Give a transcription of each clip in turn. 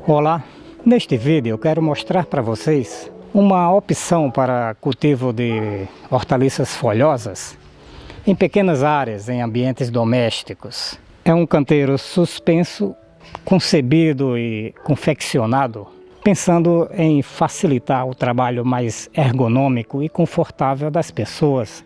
Olá, neste vídeo eu quero mostrar para vocês uma opção para cultivo de hortaliças folhosas em pequenas áreas, em ambientes domésticos. É um canteiro suspenso, concebido e confeccionado pensando em facilitar o trabalho mais ergonômico e confortável das pessoas.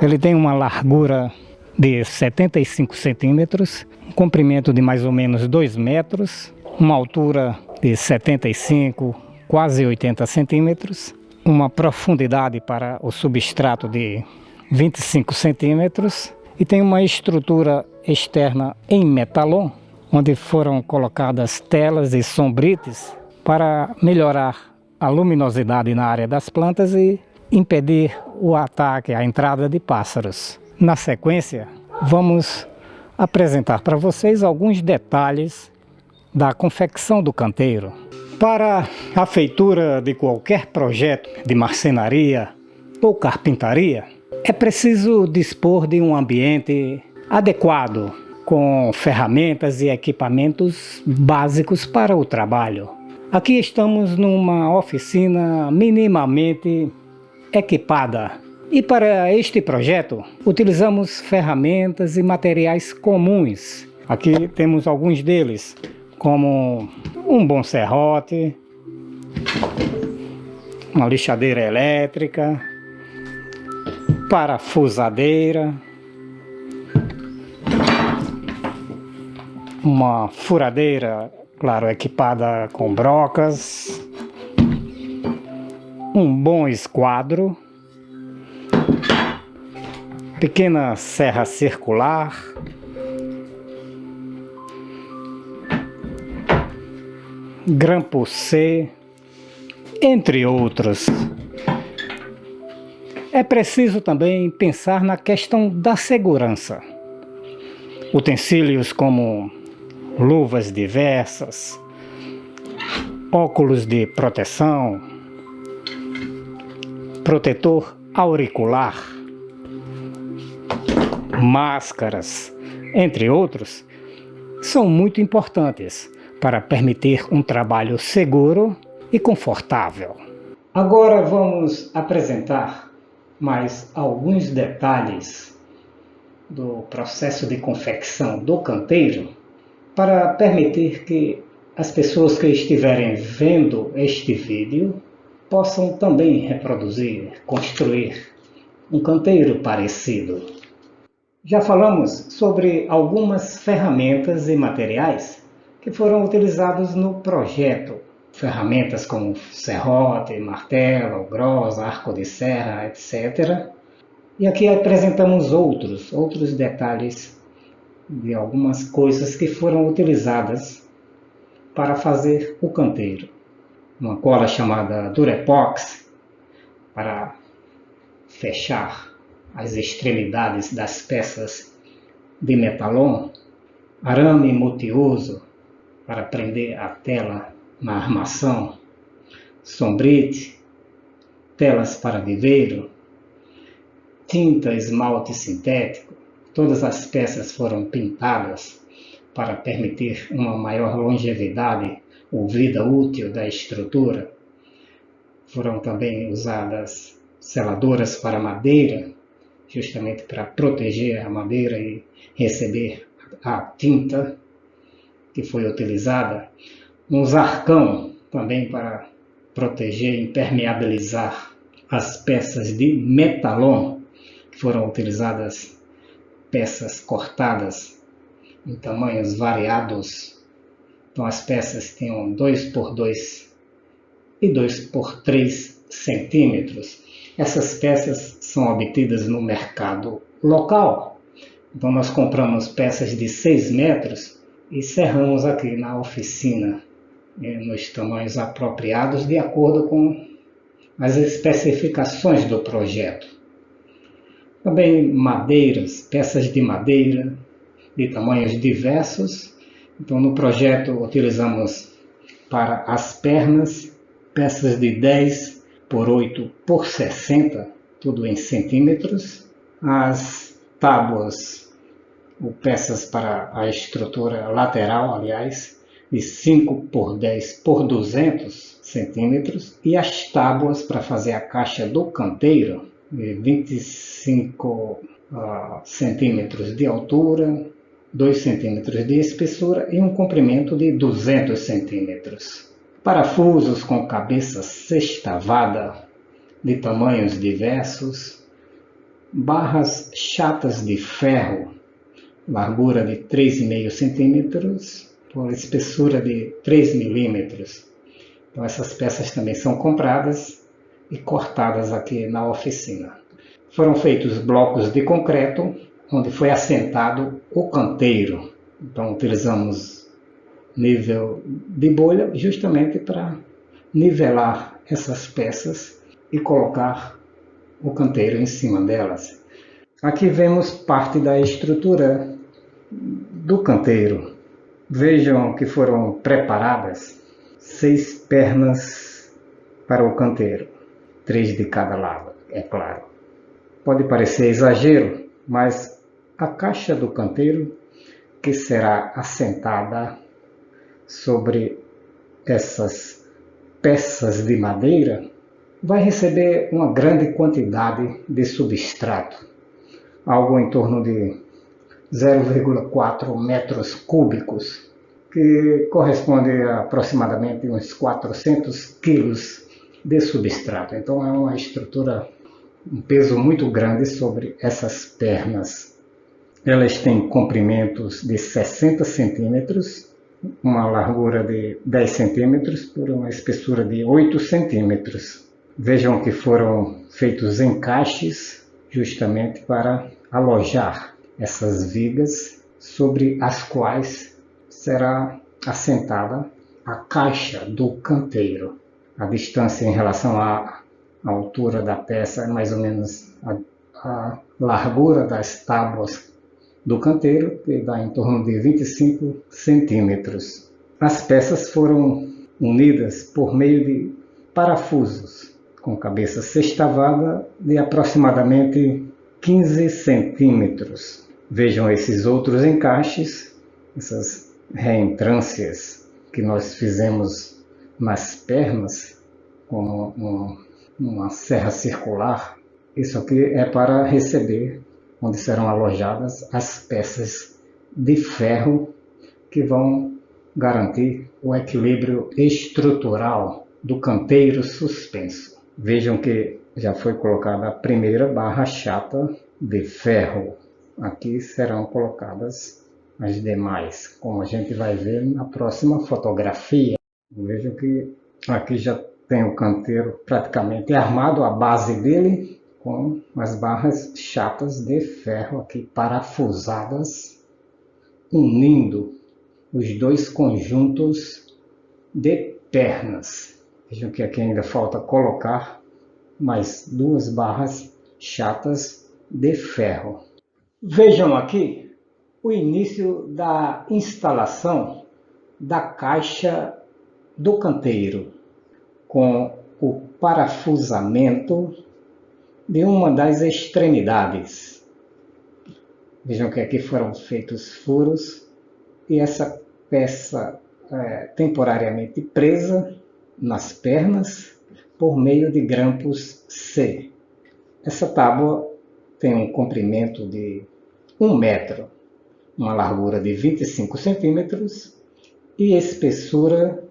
Ele tem uma largura de 75 centímetros, um comprimento de mais ou menos 2 metros, uma altura de 75, quase 80 centímetros, uma profundidade para o substrato de 25 centímetros e tem uma estrutura externa em metalon, onde foram colocadas telas e sombrites para melhorar a luminosidade na área das plantas e impedir o ataque, a entrada de pássaros. Na sequência, vamos apresentar para vocês alguns detalhes da confecção do canteiro. Para a feitura de qualquer projeto de marcenaria ou carpintaria, é preciso dispor de um ambiente adequado, com ferramentas e equipamentos básicos para o trabalho. Aqui estamos numa oficina minimamente equipada. E para este projeto, utilizamos ferramentas e materiais comuns. Aqui temos alguns deles, como um bom serrote, uma lixadeira elétrica, parafusadeira, uma furadeira, claro, equipada com brocas, um bom esquadro, pequena serra circular, grampo C, entre outros. É preciso também pensar na questão da segurança. Utensílios como luvas diversas, óculos de proteção, protetor auricular, máscaras, entre outros, são muito importantes para permitir um trabalho seguro e confortável. Agora vamos apresentar mais alguns detalhes do processo de confecção do canteiro para permitir que as pessoas que estiverem vendo este vídeo possam também reproduzir, construir um canteiro parecido. Já falamos sobre algumas ferramentas e materiais que foram utilizados no projeto. Ferramentas como serrote, martelo, grossa, arco de serra, etc. E aqui apresentamos outros detalhes de algumas coisas que foram utilizadas para fazer o canteiro. Uma cola chamada Durepox para fechar as extremidades das peças de metalon, arame multiuso para prender a tela na armação, sombrite, telas para viveiro, tinta, esmalte sintético. Todas as peças foram pintadas para permitir uma maior longevidade ou vida útil da estrutura. Foram também usadas seladoras para madeira, justamente para proteger a madeira e receber a tinta que foi utilizada. Um zarcão também para proteger e impermeabilizar as peças de metalon, que foram utilizadas peças cortadas em tamanhos variados. Então as peças tinham 2 por 2 e 2 por 3 centímetros. Essas peças são obtidas no mercado local. Então nós compramos peças de 6 metros e serramos aqui na oficina, nos tamanhos apropriados de acordo com as especificações do projeto. Também madeiras, peças de madeira de tamanhos diversos. Então no projeto utilizamos para as pernas peças de 10 por 8 por 60, tudo em centímetros. As tábuas ou peças para a estrutura lateral, aliás, de 5 por 10 por 200 centímetros. E as tábuas para fazer a caixa do canteiro, de 25 centímetros de altura, 2 centímetros de espessura e um comprimento de 200 centímetros. Parafusos com cabeça sextavada de tamanhos diversos, barras chatas de ferro, largura de 3,5 centímetros por espessura de 3 milímetros. Então essas peças também são compradas e cortadas aqui na oficina. Foram feitos blocos de concreto, onde foi assentado o canteiro. Então utilizamos nível de bolha justamente para nivelar essas peças e colocar o canteiro em cima delas. Aqui vemos parte da estrutura do canteiro. Vejam que foram preparadas 6 pernas para o canteiro, 3 de cada lado, é claro. Pode parecer exagero, mas a caixa do canteiro, que será assentada sobre essas peças de madeira, vai receber uma grande quantidade de substrato, algo em torno de 0,4 metros cúbicos, que corresponde a aproximadamente uns 400 quilos de substrato. Então é uma estrutura, um peso muito grande sobre essas pernas. Elas têm comprimentos de 60 centímetros, uma largura de 10 centímetros por uma espessura de 8 centímetros. Vejam que foram feitos encaixes justamente para alojar essas vigas sobre as quais será assentada a caixa do canteiro. A distância em relação à altura da peça é mais ou menos a largura das tábuas do canteiro, que dá em torno de 25 centímetros. As peças foram unidas por meio de parafusos com cabeça sextavada de aproximadamente 15 centímetros. Vejam esses outros encaixes, essas reentrâncias que nós fizemos nas pernas com uma serra circular. Isso aqui é para receber, onde serão alojadas as peças de ferro que vão garantir o equilíbrio estrutural do canteiro suspenso. Vejam que já foi colocada a primeira barra chata de ferro. Aqui serão colocadas as demais, como a gente vai ver na próxima fotografia. Vejam que aqui já tem o canteiro praticamente armado, a base dele, com as barras chatas de ferro aqui parafusadas, unindo os dois conjuntos de pernas. Vejam que aqui ainda falta colocar mais 2 barras chatas de ferro. Vejam aqui o início da instalação da caixa do canteiro, com o parafusamento de uma das extremidades. Vejam que aqui foram feitos furos e essa peça temporariamente presa nas pernas por meio de grampos C. Essa tábua tem um comprimento de 1 metro, uma largura de 25 centímetros e espessura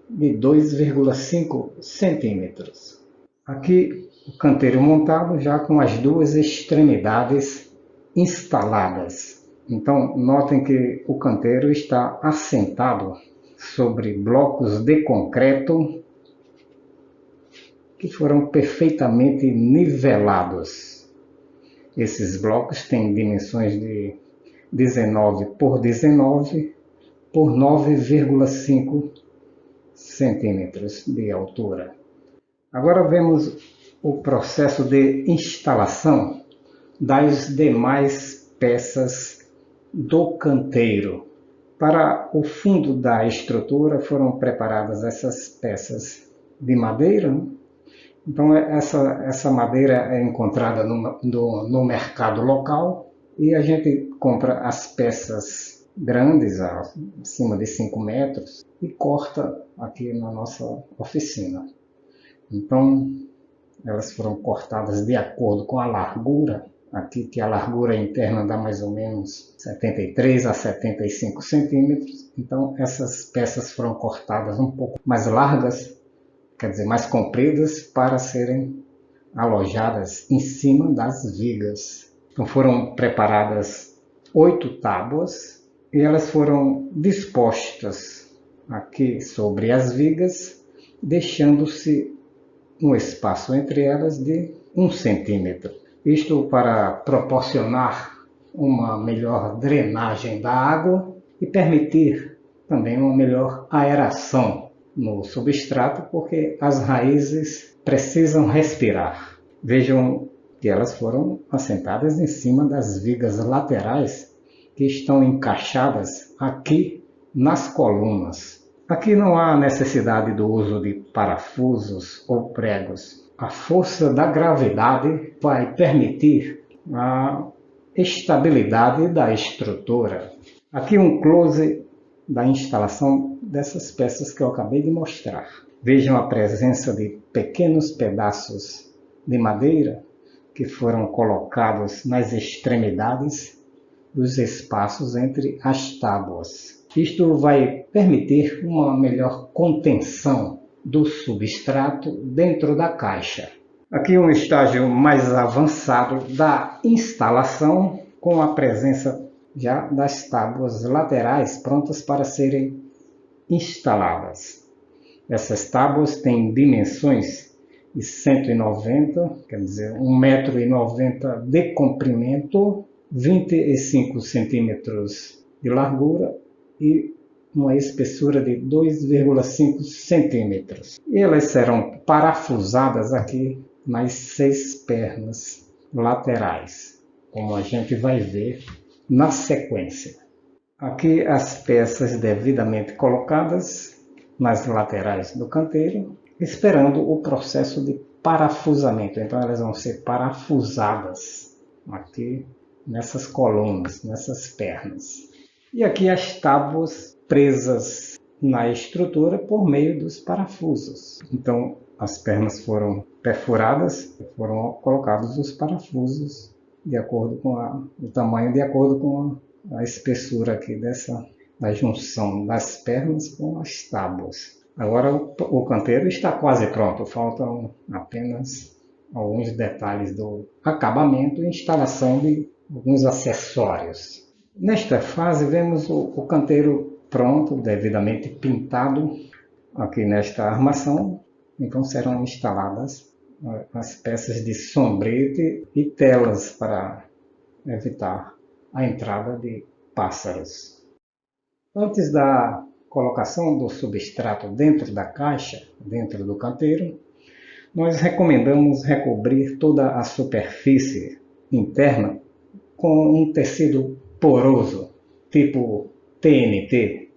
de 2,5 centímetros. Aqui o canteiro montado já com as 2 extremidades instaladas. Então notem que o canteiro está assentado sobre blocos de concreto que foram perfeitamente nivelados. Esses blocos têm dimensões de 19 por 19 por 9,5 centímetros de altura. Agora vemos o processo de instalação das demais peças do canteiro. Para o fundo da estrutura foram preparadas essas peças de madeira Então essa madeira é encontrada no mercado local e a gente compra as peças grandes, acima de 5 metros, e corta aqui na nossa oficina. Então elas foram cortadas de acordo com a largura, aqui que a largura interna dá mais ou menos 73 a 75 centímetros. Então essas peças foram cortadas um pouco mais largas, quer dizer, mais compridas, para serem alojadas em cima das vigas. Então foram preparadas 8 tábuas e elas foram dispostas aqui sobre as vigas, deixando-se um espaço entre elas de 1 centímetro. Isto para proporcionar uma melhor drenagem da água e permitir também uma melhor aeração no substrato, porque as raízes precisam respirar. Vejam que elas foram assentadas em cima das vigas laterais que estão encaixadas aqui nas colunas. Aqui não há necessidade do uso de parafusos ou pregos. A força da gravidade vai permitir a estabilidade da estrutura. Aqui um close da instalação dessas peças que eu acabei de mostrar. Vejam a presença de pequenos pedaços de madeira que foram colocados nas extremidades dos espaços entre as tábuas. Isto vai permitir uma melhor contenção do substrato dentro da caixa. Aqui um estágio mais avançado da instalação, com a presença já das tábuas laterais prontas para serem instaladas. Essas tábuas têm dimensões de 190, quer dizer, 1,90 m de comprimento, 25 centímetros de largura e uma espessura de 2,5 centímetros. E elas serão parafusadas aqui nas 6 pernas laterais, como a gente vai ver na sequência. Aqui as peças devidamente colocadas nas laterais do canteiro, esperando o processo de parafusamento. Então elas vão ser parafusadas aqui nessas colunas, nessas pernas. E aqui as tábuas presas na estrutura por meio dos parafusos. Então as pernas foram perfuradas, foram colocados os parafusos de acordo com o tamanho, de acordo com a espessura aqui da junção das pernas com as tábuas. Agora o canteiro está quase pronto, faltam apenas alguns detalhes do acabamento e instalação de alguns acessórios. Nesta fase vemos o canteiro pronto, devidamente pintado aqui nesta armação. Então serão instaladas as peças de sombrete e telas para evitar a entrada de pássaros. Antes da colocação do substrato dentro da caixa, dentro do canteiro, nós recomendamos recobrir toda a superfície interna com um tecido poroso, tipo TNT,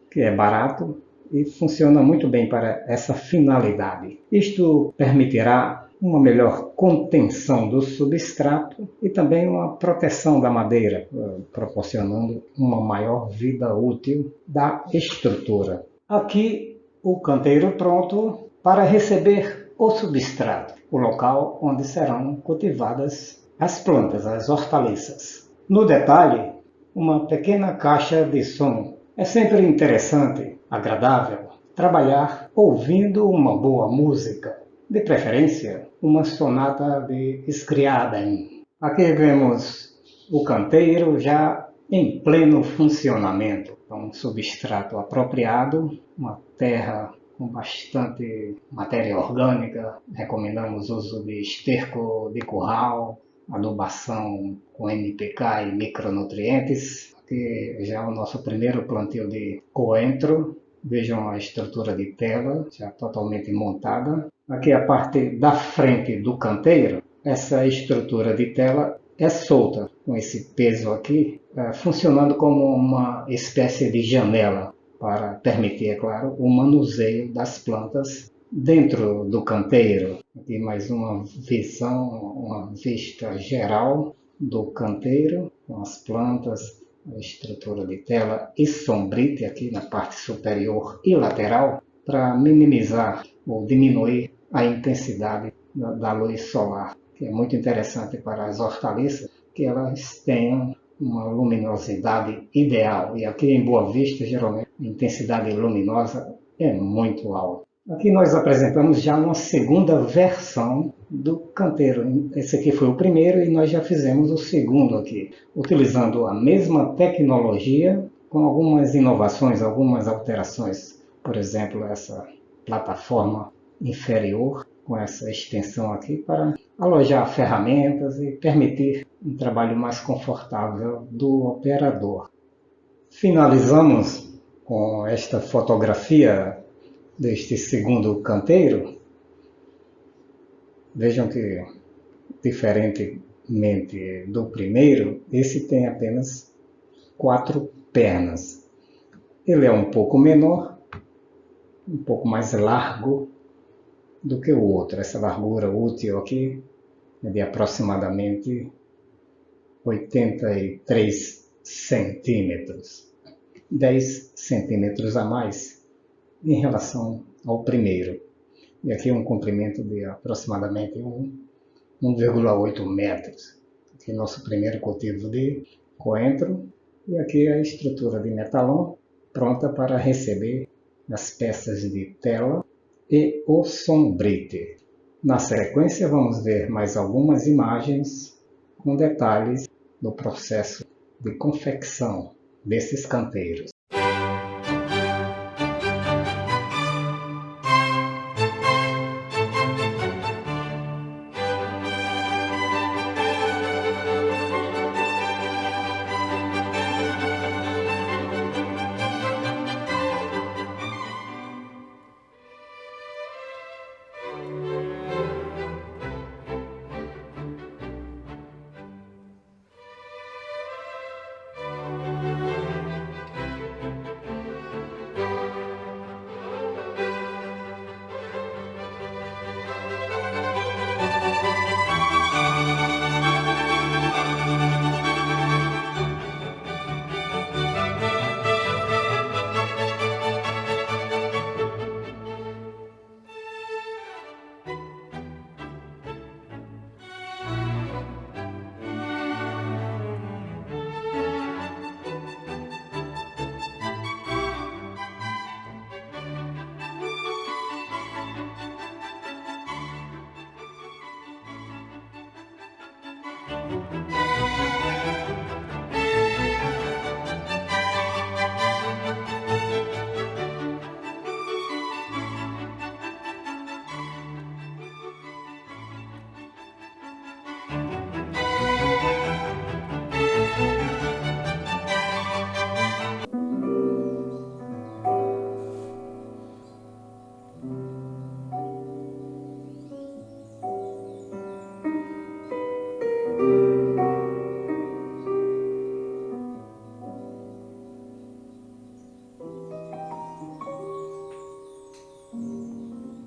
que é barato e funciona muito bem para essa finalidade. Isto permitirá uma melhor contenção do substrato e também uma proteção da madeira, proporcionando uma maior vida útil da estrutura. Aqui o canteiro pronto para receber o substrato, o local onde serão cultivadas as plantas, as hortaliças. No detalhe, uma pequena caixa de som. É sempre interessante, agradável, trabalhar ouvindo uma boa música, de preferência uma sonata de Scriabin. Aqui vemos o canteiro já em pleno funcionamento, com um substrato apropriado, uma terra com bastante matéria orgânica. Recomendamos o uso de esterco de curral, adubação com NPK e micronutrientes. Aqui já o nosso primeiro plantio de coentro. Vejam a estrutura de tela já totalmente montada. Aqui a parte da frente do canteiro, essa estrutura de tela é solta, com esse peso aqui, funcionando como uma espécie de janela para permitir, é claro, o manuseio das plantas dentro do canteiro. Aqui mais uma visão, uma vista geral do canteiro, com as plantas, a estrutura de tela e sombrite aqui na parte superior e lateral, para minimizar ou diminuir a intensidade da luz solar, que é muito interessante para as hortaliças, que elas tenham uma luminosidade ideal. E aqui em Boa Vista, geralmente, a intensidade luminosa é muito alta. Aqui nós apresentamos já uma segunda versão do canteiro. Esse aqui foi o primeiro e nós já fizemos o segundo aqui, utilizando a mesma tecnologia, com algumas inovações, algumas alterações. Por exemplo, essa plataforma inferior, com essa extensão aqui, para alojar ferramentas e permitir um trabalho mais confortável do operador. Finalizamos com esta fotografia deste segundo canteiro. Vejam que, diferentemente do primeiro, esse tem apenas 4 pernas. Ele é um pouco menor, um pouco mais largo do que o outro. Essa largura útil aqui é de aproximadamente 83 centímetros. 10 centímetros a mais em relação ao primeiro. E aqui um comprimento de aproximadamente 1,8 metros. Aqui nosso primeiro cultivo de coentro. E aqui a estrutura de metalon pronta para receber as peças de tela e o sombrite. Na sequência vamos ver mais algumas imagens com detalhes do processo de confecção desses canteiros.